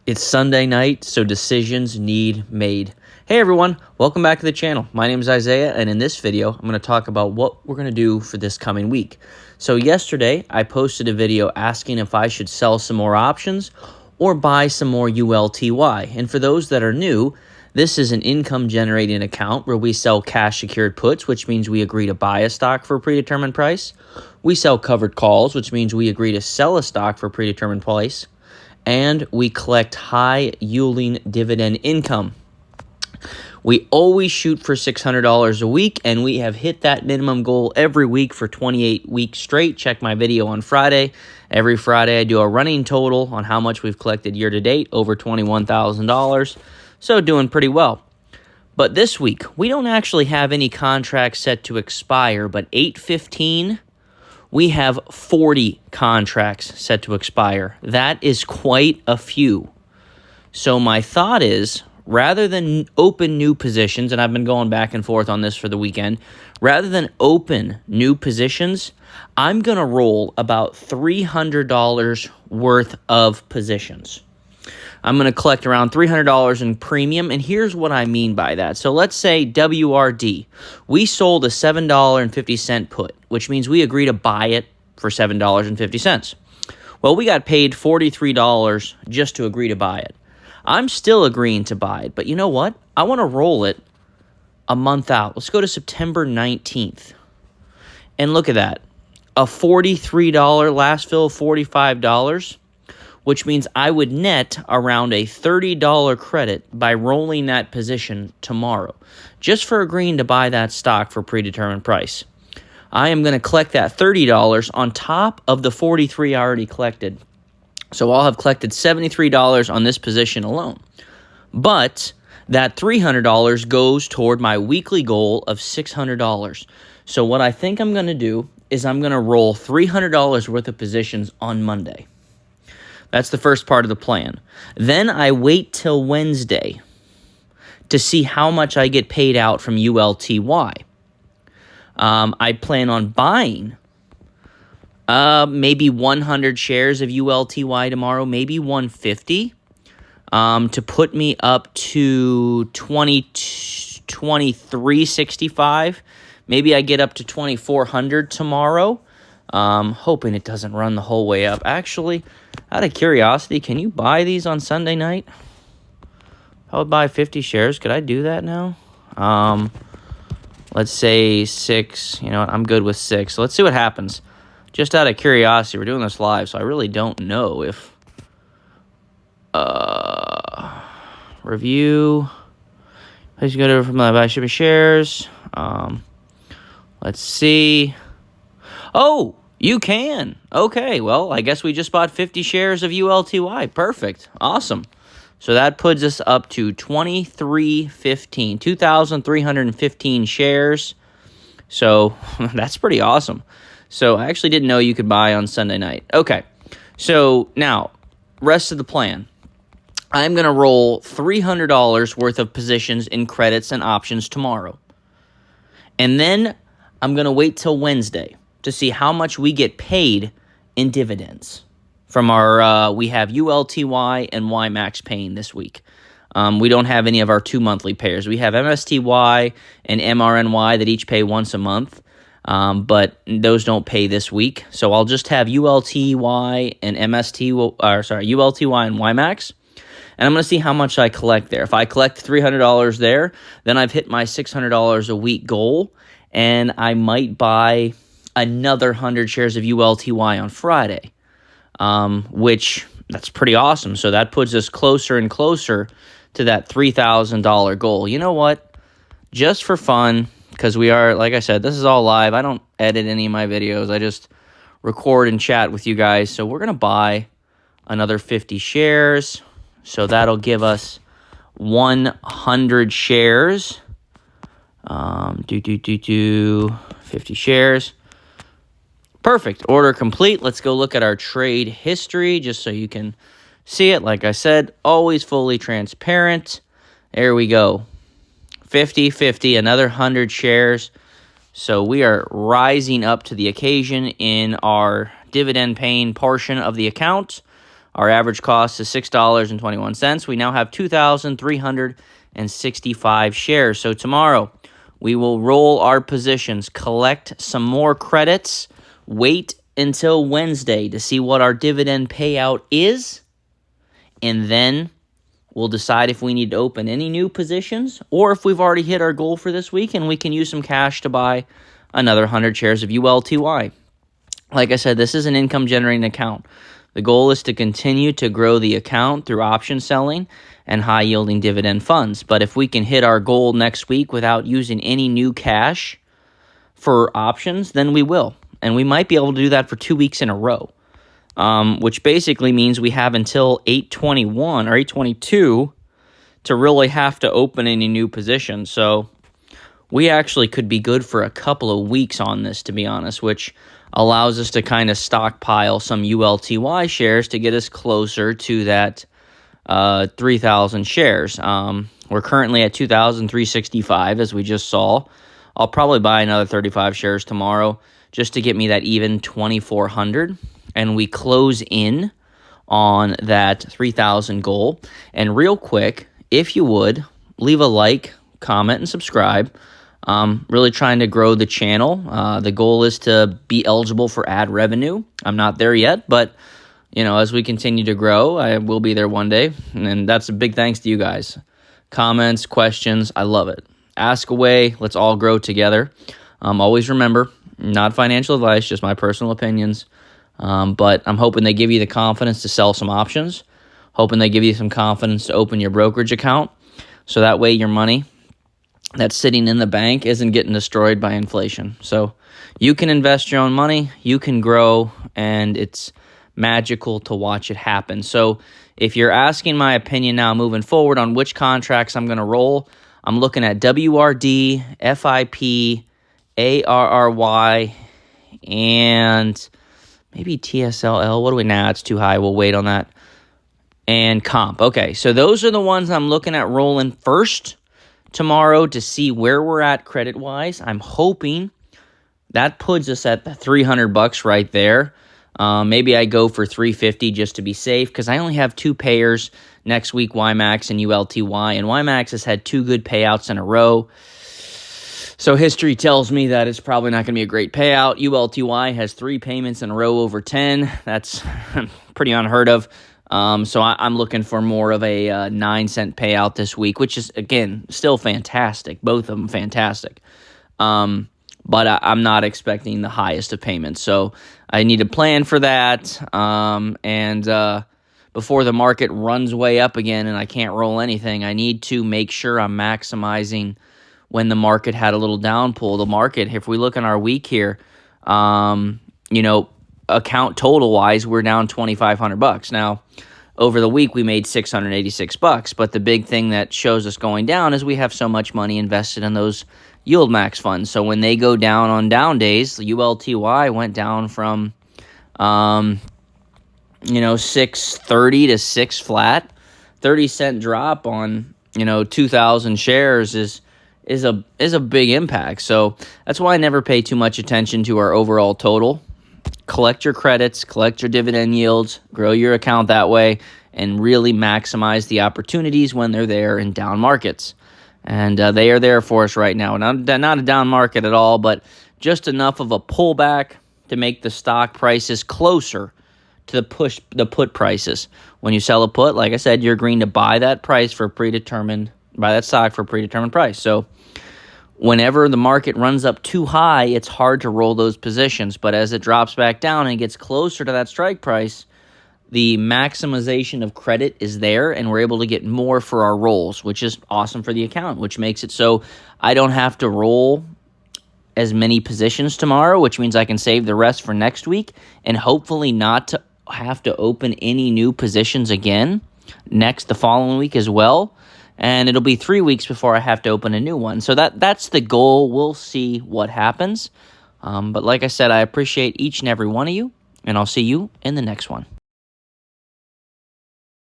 It's Sunday night, so decisions need made. Hey everyone, welcome back to the channel. My name is Isaiah, and in this video, I'm going to talk about what we're going to do for this coming week. So yesterday, I posted a video asking if I should sell some more options or buy some more ULTY. And for those that are new, this is an income-generating account where we sell cash-secured puts, which means we agree to buy a stock for a predetermined price. We sell covered calls, which means we agree to sell a stock for a predetermined price. And we collect high-yielding dividend income. We always shoot for $600 a week, and we have hit that minimum goal every week for 28 weeks straight. Check my video on Friday. Every Friday, I do a running total on how much we've collected year-to-date, over $21,000. So doing pretty well. But this week, we don't actually have any contracts set to expire, but 8/15, we have 40 contracts set to expire. That is quite a few. So my thought is, rather than open new positions, and I've been going back and forth on this for the weekend, rather than open new positions, I'm going to roll about $300 worth of positions. I'm going to collect around $300 in premium, and here's what I mean by that. So let's say WRD. We sold a $7.50 put, which means we agree to buy it for $7.50. Well, we got paid $43 just to agree to buy it. I'm still agreeing to buy it, but you know what? I want to roll it a month out. Let's go to September 19th. And look at that. A $43 last fill, $45. Which means I would net around a $30 credit by rolling that position tomorrow, just for agreeing to buy that stock for predetermined price. I am going to collect that $30 on top of the $43 I already collected. So I'll have collected $73 on this position alone. But that $300 goes toward my weekly goal of $600. So what I think I'm going to do is I'm going to roll $300 worth of positions on Monday. That's the first part of the plan. Then I wait till Wednesday to see how much I get paid out from ULTY. I plan on buying maybe 100 shares of ULTY tomorrow, maybe 150, to put me up to 23.65. Maybe I get up to 2,400 tomorrow. Hoping it doesn't run the whole way up. Actually, out of curiosity, can you buy these on Sunday night? I would buy 50 shares. Could I do that now? Let's say 6. You know what? I'm good with 6. So let's see what happens. Just out of curiosity, we're doing this live, so I really don't know if... Review. Please go to from my buy shipping shares. Let's see. Oh! You can. Okay, well, I guess we just bought 50 shares of ULTY. Perfect. Awesome. So that puts us up to 2,315 shares. So that's pretty awesome. So I actually didn't know you could buy on Sunday night. Okay, so now, rest of the plan. I'm going to roll $300 worth of positions in credits and options tomorrow. And then I'm going to wait till Wednesday to see how much we get paid in dividends from our, we have ULTY and YMAX paying this week. We don't have any of our 2 monthly payers. We have MSTY and MRNY that each pay once a month, but those don't pay this week. So I'll just have ULTY and ULTY and YMAX, and I'm going to see how much I collect there. If I collect $300 there, then I've hit my $600 a week goal, and I might buy another 100 shares of ULTY on Friday, which that's pretty awesome. So that puts us closer and closer to that $3,000 goal. You know what? Just for fun, because we are, like I said, this is all live. I don't edit any of my videos. I just record and chat with you guys. So we're going to buy another 50 shares. So that'll give us 100 shares. 50 shares. Perfect. Order complete. Let's go look at our trade history just so you can see it. Like I said, always fully transparent. There we go. 50-50, another 100 shares. So we are rising up to the occasion in our dividend paying portion of the account. Our average cost is $6.21. We now have 2,365 shares. So tomorrow, we will roll our positions, collect some more credits, wait until Wednesday to see what our dividend payout is, and then we'll decide if we need to open any new positions or if we've already hit our goal for this week and we can use some cash to buy another 100 shares of ULTY. Like I said, this is an income-generating account. The goal is to continue to grow the account through option selling and high-yielding dividend funds. But if we can hit our goal next week without using any new cash for options, then we will. And we might be able to do that for 2 weeks in a row, which basically means we have until 8/21 or 8/22 to really have to open any new positions. So we actually could be good for a couple of weeks on this, to be honest, which allows us to kind of stockpile some ULTY shares to get us closer to that 3,000 shares. We're currently at 2,365, as we just saw. I'll probably buy another 35 shares tomorrow just to get me that even 2,400. And we close in on that 3,000 goal. And real quick, if you would, leave a like, comment, and subscribe. Really trying to grow the channel. The goal is to be eligible for ad revenue. I'm not there yet, but as we continue to grow, I will be there one day. And that's a big thanks to you guys. Comments, questions, I love it. Ask away. Let's all grow together. Always remember, not financial advice, just my personal opinions. But I'm hoping they give you the confidence to sell some options. Hoping they give you some confidence to open your brokerage account. So that way your money that's sitting in the bank isn't getting destroyed by inflation. So you can invest your own money, you can grow, and it's magical to watch it happen. So if you're asking my opinion now moving forward on which contracts I'm going to roll, I'm looking at WRD, FIP, ARRY, and maybe TSLL. What do we now? It's too high. We'll wait on that. And comp. Okay, so those are the ones I'm looking at rolling first tomorrow to see where we're at credit-wise. I'm hoping that puts us at the $300 right there. Maybe I go for $350 just to be safe because I only have two payers next week, YMAX and ULTY, and YMAX has had two good payouts in a row. So history tells me that it's probably not going to be a great payout. ULTY has 3 payments in a row over 10. That's pretty unheard of. So I'm looking for more of a 9-cent payout this week, which is, again, still fantastic. Both of them fantastic. But I'm not expecting the highest of payments. So I need to plan for that. And before the market runs way up again and I can't roll anything, I need to make sure I'm maximizing when the market had a little down pull. The market, if we look in our week here, account total-wise, we're down $2,500. Now, over the week, we made $686, but the big thing that shows us going down is we have so much money invested in those yield max funds. So when they go down on down days, the ULTY went down from, 630 to 6 flat. 30-cent drop on, 2,000 shares is a big impact. So that's why I never pay too much attention to our overall total. Collect your credits, collect your dividend yields, grow your account that way, and really maximize the opportunities when they're there in down markets. And they are there for us right now. Not a down market at all, but just enough of a pullback to make the stock prices closer to the put prices. When you sell a put, like I said, you're agreeing to buy that stock for a predetermined price. So whenever the market runs up too high, it's hard to roll those positions. But as it drops back down and gets closer to that strike price, the maximization of credit is there, and we're able to get more for our rolls, which is awesome for the account, which makes it so I don't have to roll as many positions tomorrow, which means I can save the rest for next week and hopefully not to have to open any new positions again the following week as well. And it'll be 3 weeks before I have to open a new one. So that's the goal. We'll see what happens. But like I said, I appreciate each and every one of you, and I'll see you in the next one.